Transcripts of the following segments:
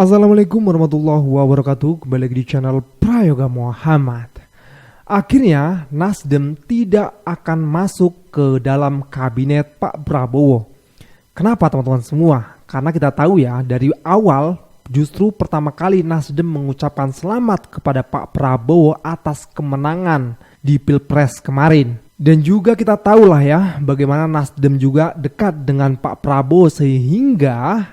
Assalamualaikum warahmatullahi wabarakatuh. Kembali lagi di channel Prayoga Muhammad. Akhirnya Nasdem tidak akan masuk ke dalam kabinet Pak Prabowo. Kenapa teman-teman semua? Karena kita tahu ya, dari awal justru pertama kali Nasdem mengucapkan selamat kepada Pak Prabowo atas kemenangan di Pilpres kemarin. Dan juga kita tahu lah ya, bagaimana Nasdem juga dekat dengan Pak Prabowo sehingga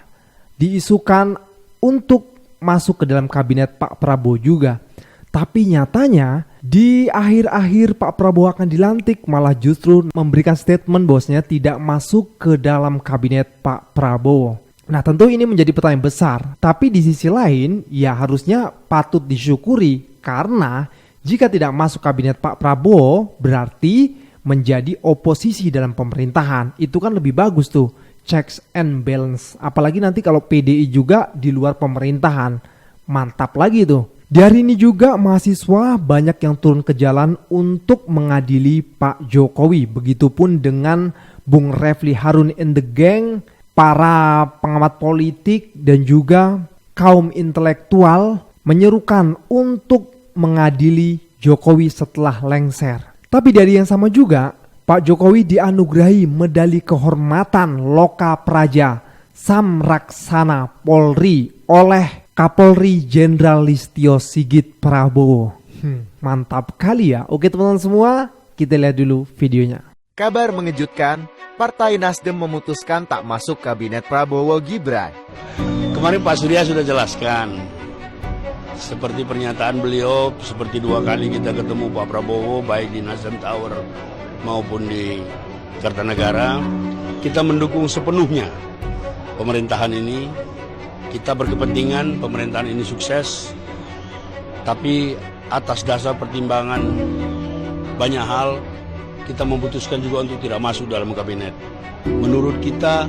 diisukan untuk masuk ke dalam kabinet Pak Prabowo juga. Tapi nyatanya di akhir-akhir Pak Prabowo akan dilantik malah justru memberikan statement bahwasanya tidak masuk ke dalam kabinet Pak Prabowo. Nah tentu ini menjadi pertanyaan besar. Tapi di sisi lain ya harusnya patut disyukuri, karena jika tidak masuk kabinet Pak Prabowo berarti menjadi oposisi dalam pemerintahan. Itu kan lebih bagus tuh, checks and balance. Apalagi nanti kalau PDI juga di luar pemerintahan, mantap lagi tuh. Di hari ini juga mahasiswa banyak yang turun ke jalan untuk mengadili Pak Jokowi. Begitupun dengan Bung Refli Harun and the gang, para pengamat politik dan juga kaum intelektual menyerukan untuk mengadili Jokowi setelah lengser. Tapi dari yang sama juga, Pak Jokowi dianugerahi medali kehormatan Loka Praja Samraksana Polri oleh Kapolri Jenderal Listio Sigit Prabowo. Mantap kali ya. Oke teman-teman semua, kita lihat dulu videonya. Kabar mengejutkan, Partai Nasdem memutuskan tak masuk kabinet Prabowo Gibran. Kemarin Pak Surya sudah jelaskan, seperti pernyataan beliau, seperti 2 kali kita ketemu Pak Prabowo, baik di Nasdem Tower maupun di Kertanegara, kita mendukung sepenuhnya pemerintahan ini. Kita berkepentingan pemerintahan ini sukses, tapi atas dasar pertimbangan banyak hal, kita memutuskan juga untuk tidak masuk dalam kabinet. Menurut kita,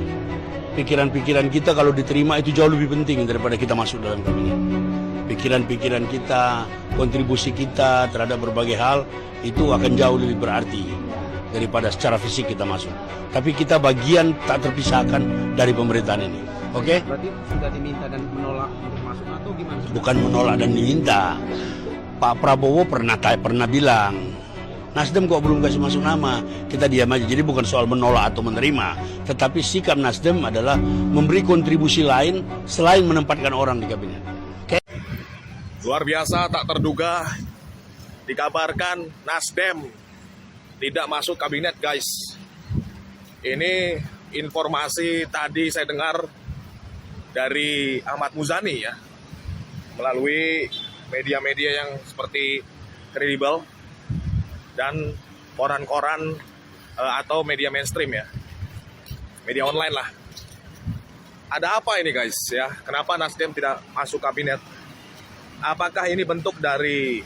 pikiran-pikiran kita kalau diterima itu jauh lebih penting daripada kita masuk dalam kabinet. Pikiran-pikiran kita, kontribusi kita terhadap berbagai hal, itu akan jauh lebih berarti daripada secara fisik kita masuk. Tapi kita bagian tak terpisahkan dari pemerintahan ini. Oke? Berarti sudah diminta dan menolak untuk masuk atau gimana? Bukan menolak dan diminta. Pak Prabowo pernah bilang, Nasdem kok belum kasih masuk nama, kita diam aja. Jadi bukan soal menolak atau menerima, tetapi sikap Nasdem adalah memberi kontribusi lain selain menempatkan orang di kabinet. Oke? Luar biasa, tak terduga, dikabarkan Nasdem tidak masuk kabinet, guys. Ini informasi tadi saya dengar dari Ahmad Muzani ya, melalui media-media yang seperti kredibel dan koran-koran atau media mainstream ya, media online lah. Ada apa ini guys ya? Kenapa Nasdem tidak masuk kabinet? Apakah ini bentuk dari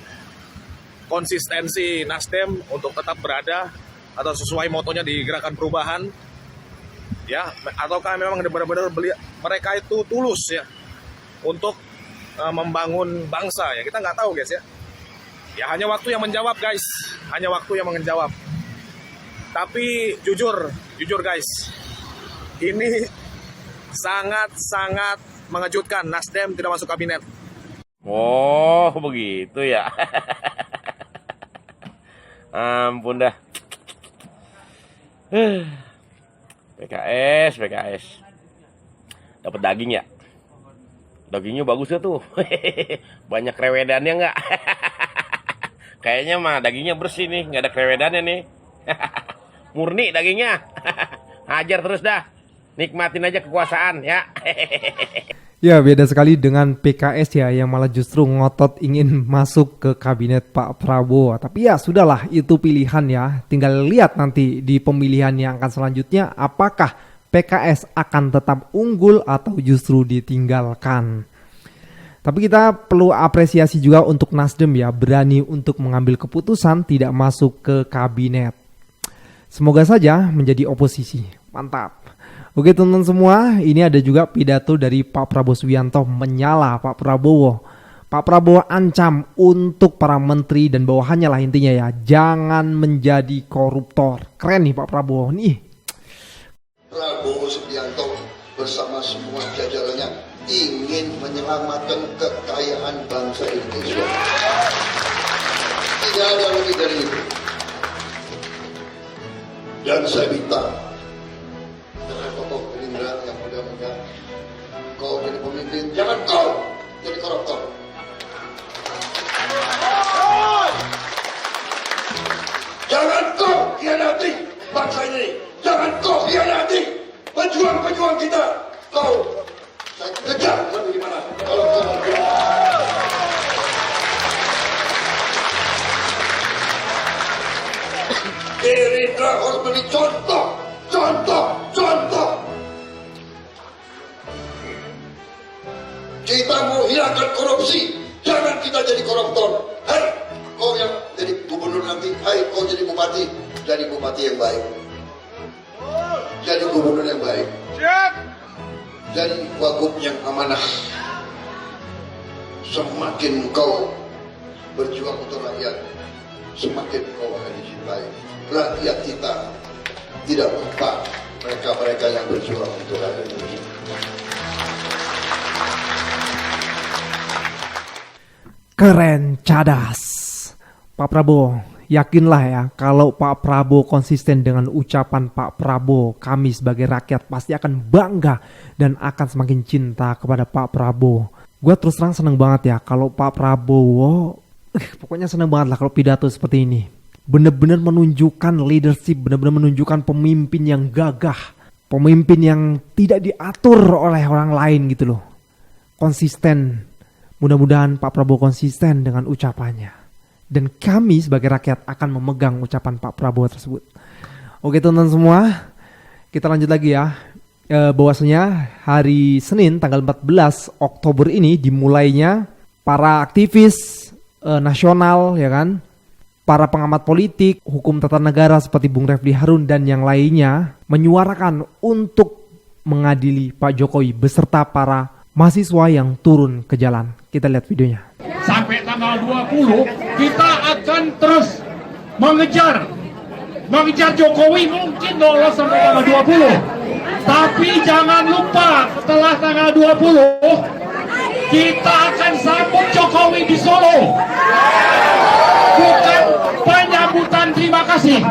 konsistensi Nasdem untuk tetap berada atau sesuai motonya di Gerakan Perubahan ya, ataukah memang benar-benar mereka itu tulus ya untuk membangun bangsa ya? Kita nggak tahu guys ya. Ya hanya waktu yang menjawab guys, hanya waktu yang menjawab. Tapi jujur guys, ini sangat mengejutkan. Nasdem tidak masuk kabinet. Oh begitu ya. Ampun dah. PKS dapat daging ya. Dagingnya bagus ya tuh. Banyak krewedannya nggak? Kayaknya mah dagingnya bersih nih, nggak ada krewedannya nih. Murni dagingnya. Hajar terus dah. Nikmatin aja kekuasaan ya. Ya beda sekali dengan PKS ya, yang malah justru ngotot ingin masuk ke kabinet Pak Prabowo. Tapi ya sudahlah, itu pilihan ya. Tinggal lihat nanti di pemilihan yang akan selanjutnya apakah PKS akan tetap unggul atau justru ditinggalkan. Tapi kita perlu apresiasi juga untuk Nasdem ya, berani untuk mengambil keputusan tidak masuk ke kabinet. Semoga saja menjadi oposisi. Mantap. Oke teman-teman semua, ini ada juga pidato dari Pak Prabowo Subianto menyala Pak Prabowo. Pak Prabowo ancam untuk para menteri dan bawahannya lah intinya ya, jangan menjadi koruptor. Keren nih Pak Prabowo nih. Prabowo Subianto bersama semua jajarannya ingin menyelamatkan kekayaan bangsa Indonesia. Tidak ada lebih dari itu. Dan saya minta dengan tokoh Gerindra yang muda-muda, kau jadi pemimpin, jangan kau jadi koruptor. Jangan kau hianati bangsa ini. Jangan kau hianati pejuang-pejuang kita. Kau saya kejar sampai di mana. Kalau kau Gerindra harus menjadi contoh. Kita mau hilangkan korupsi, jangan kita jadi koruptor. Hai, kau yang jadi gubernur nanti, hai kau jadi bupati yang baik. Jadi gubernur yang baik. Jadi wagub yang amanah. Semakin kau berjuang untuk rakyat, semakin kau akan dicintai. Rakyat kita tidak lupa mereka-mereka yang berjuang untuk rakyat Indonesia. Keren, cadas. Pak Prabowo, yakinlah ya kalau Pak Prabowo konsisten dengan ucapan Pak Prabowo, kami sebagai rakyat pasti akan bangga dan akan semakin cinta kepada Pak Prabowo. Gue terus terang seneng banget ya kalau Pak Prabowo, pokoknya seneng banget lah kalau pidato seperti ini. Bener-bener menunjukkan leadership, bener-bener menunjukkan pemimpin yang gagah, pemimpin yang tidak diatur oleh orang lain gitu loh. Konsisten. Mudah-mudahan Pak Prabowo konsisten dengan ucapannya. Dan kami sebagai rakyat akan memegang ucapan Pak Prabowo tersebut. Oke teman-teman semua, kita lanjut lagi ya. Bahwasanya hari Senin tanggal 14 Oktober ini dimulainya para aktivis nasional ya kan, para pengamat politik, hukum tata negara seperti Bung Refli Harun dan yang lainnya menyuarakan untuk mengadili Pak Jokowi beserta para mahasiswa yang turun ke jalan. Kita lihat videonya. Sampai tanggal 20 kita akan terus mengejar Jokowi, mungkin lolos sampai tanggal 20. Tapi jangan lupa setelah tanggal 20 kita akan sambut Jokowi di Solo. Bukan penyambutan terima kasih,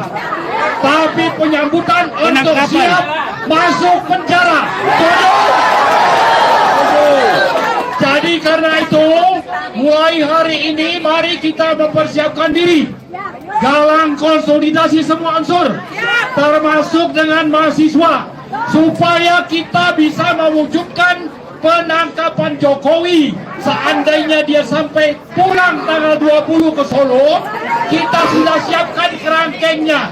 tapi penyambutan untuk siap masuk penjara. Jadi karena itu, mulai hari ini mari kita mempersiapkan diri. Galang konsolidasi semua unsur, termasuk dengan mahasiswa, supaya kita bisa mewujudkan penangkapan Jokowi. Seandainya dia sampai pulang tanggal 20 ke Solo, kita sudah siapkan kerangkengnya.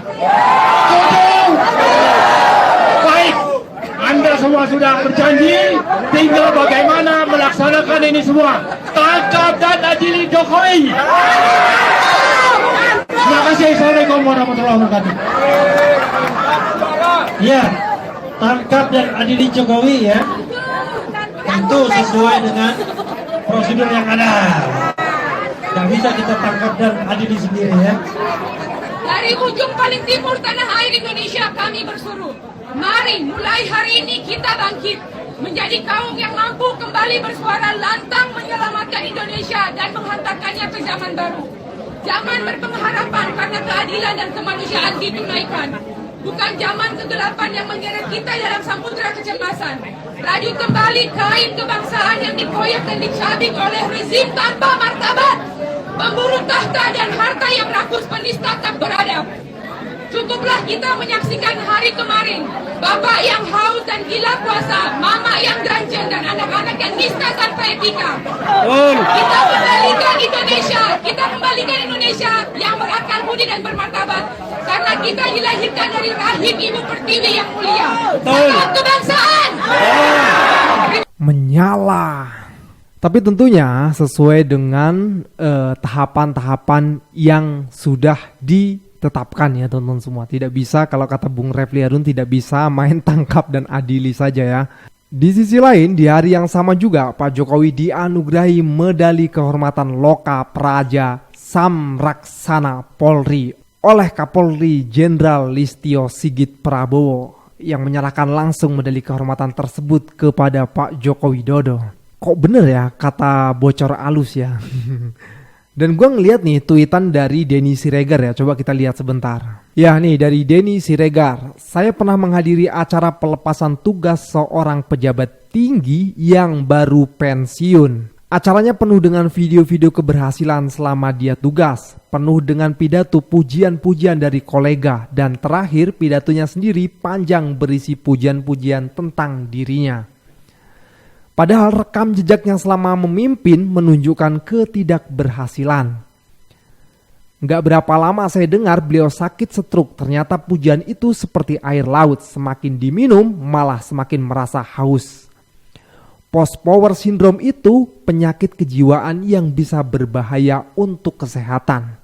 Baik, Anda semua sudah berjanji, tinggal bagaimana melaksanakan ini semua. Tangkap dan adili Jokowi. Terima kasih. Assalamualaikum warahmatullahi wabarakatuh. Ya, tangkap dan adili Jokowi ya. Tentu sesuai dengan prosedur yang ada. Tidak bisa kita tangkap dan adili sendiri ya. Dari ujung paling timur tanah air Indonesia kami bersuruh, mari mulai hari ini kita bangkit menjadi kaum yang mampu kembali bersuara lantang menyelamatkan Indonesia dan menghantarkannya ke zaman baru. Zaman berpengharapan karena keadilan dan kemanusiaan ditunaikan. Bukan zaman kegelapan yang menyeret kita dalam samudera kecemasan. Raju kembali kain kebangsaan yang dikoyak dan dicabik oleh rezim tanpa martabat, pemburu tahta dan harta yang rakus penista tak beradab. Cukuplah kita menyaksikan hari kemarin, bapak yang haus dan gila kuasa, mama yang ganjen dan anak-anak yang nista tanpa etika. Kita kembalikan Indonesia yang berakal budi dan bermartabat, karena kita dilahirkan dari rahim Ibu Pertiwi yang mulia. Salam kebangsaan. Menyala. Tapi tentunya sesuai dengan tahapan-tahapan yang sudah ditetapkan ya teman-teman semua. Tidak bisa, kalau kata Bung Refli Harun, tidak bisa main tangkap dan adili saja ya. Di sisi lain, di hari yang sama juga Pak Jokowi dianugerahi medali kehormatan Loka Praja Samraksana Polri oleh Kapolri Jenderal Listio Sigit Prabowo. yang menyerahkan langsung medali kehormatan tersebut kepada Pak Joko Widodo. Kok bener ya kata bocor alus ya. Dan gue ngeliat nih tweetan dari Denny Siregar ya, coba kita lihat sebentar. Ya nih dari Denny Siregar, saya pernah menghadiri acara pelepasan tugas seorang pejabat tinggi yang baru pensiun. Acaranya penuh dengan video-video keberhasilan selama dia tugas, penuh dengan pidato pujian-pujian dari kolega, dan terakhir pidatonya sendiri panjang berisi pujian-pujian tentang dirinya. Padahal rekam jejaknya selama memimpin menunjukkan ketidakberhasilan. Gak berapa lama saya dengar beliau sakit stroke. Ternyata pujian itu seperti air laut, semakin diminum malah semakin merasa haus. Post power syndrome itu penyakit kejiwaan yang bisa berbahaya untuk kesehatan.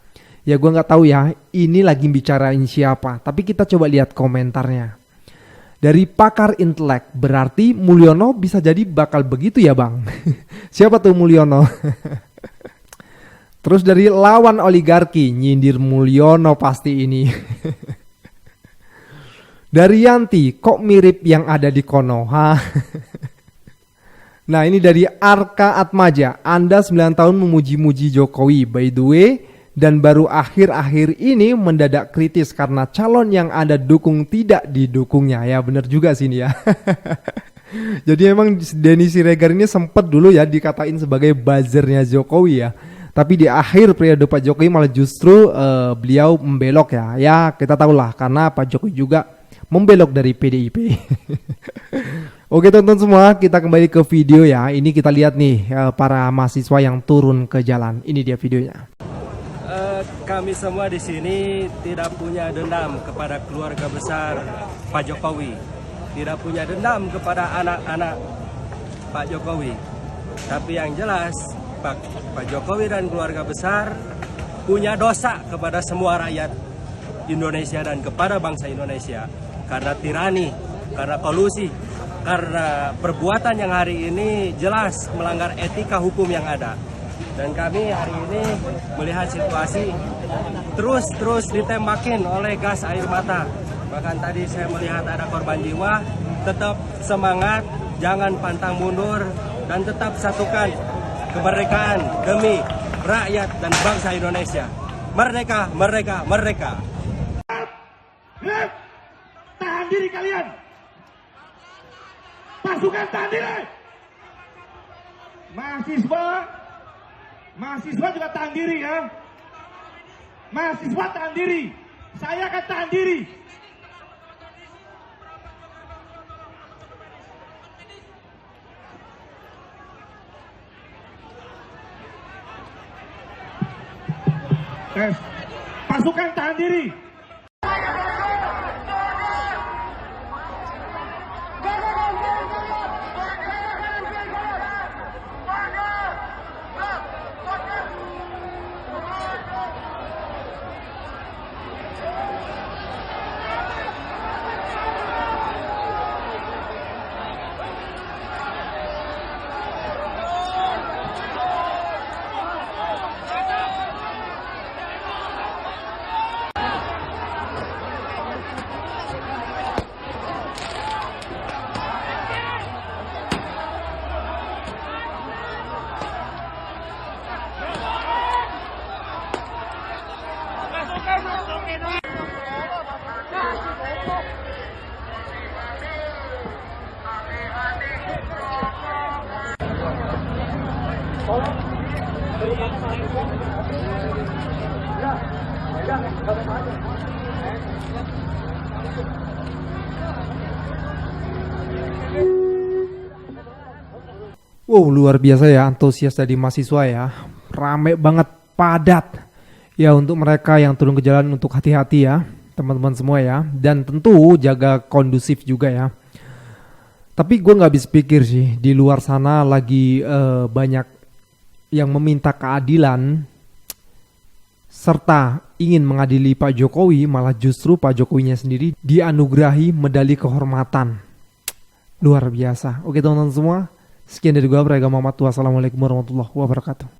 Ya gue gak tahu ya ini lagi bicarain siapa, tapi kita coba lihat komentarnya. Dari pakar intelek, berarti Mulyono bisa jadi bakal begitu ya bang? Siapa tuh Mulyono? Terus dari lawan oligarki, nyindir Mulyono pasti ini. Dari Yanti, kok mirip yang ada di Konoha? Nah ini dari Arka Atmaja, Anda 9 tahun memuji-muji Jokowi, by the way, dan baru akhir-akhir ini mendadak kritis karena calon yang Anda dukung tidak didukungnya. Ya benar juga sih ini ya. Jadi emang Denny Siregar ini sempat dulu ya dikatain sebagai buzzernya Jokowi ya. Tapi di akhir periode Pak Jokowi malah justru beliau membelok ya. Ya kita tahulah karena Pak Jokowi juga membelok dari PDIP. Oke teman-teman semua, kita kembali ke video ya. Ini kita lihat nih para mahasiswa yang turun ke jalan. Ini dia videonya. Kami semua di sini tidak punya dendam kepada keluarga besar Pak Jokowi, tidak punya dendam kepada anak-anak Pak Jokowi. Tapi yang jelas Pak Jokowi dan keluarga besar punya dosa kepada semua rakyat Indonesia dan kepada bangsa Indonesia karena tirani, karena kolusi, karena perbuatan yang hari ini jelas melanggar etika hukum yang ada. Dan kami hari ini melihat situasi terus ditembakin oleh gas air mata. Bahkan tadi saya melihat ada korban jiwa. Tetap semangat, jangan pantang mundur, dan tetap satukan kemerdekaan demi rakyat dan bangsa Indonesia. Merdeka, merdeka, merdeka. Tahan diri kalian. Pasukan tahan diri. Mahasiswa juga tahan diri ya. Mahasiswa tahan diri. Saya akan tahan diri. Tes. Pasukan tahan diri. Wow, luar biasa ya antusias dari mahasiswa ya. Rame banget, padat. Ya untuk mereka yang turun ke jalan untuk hati-hati ya, teman-teman semua ya. Dan tentu jaga kondusif juga ya. Tapi gue gak habis pikir sih, di luar sana lagi banyak yang meminta keadilan serta ingin mengadili Pak Jokowi, malah justru Pak Jokowinya sendiri dianugerahi medali kehormatan. Luar biasa. Oke teman-teman semua, sekian dari gue, Prayoga Muhammad. Wassalamualaikum warahmatullahi wabarakatuh.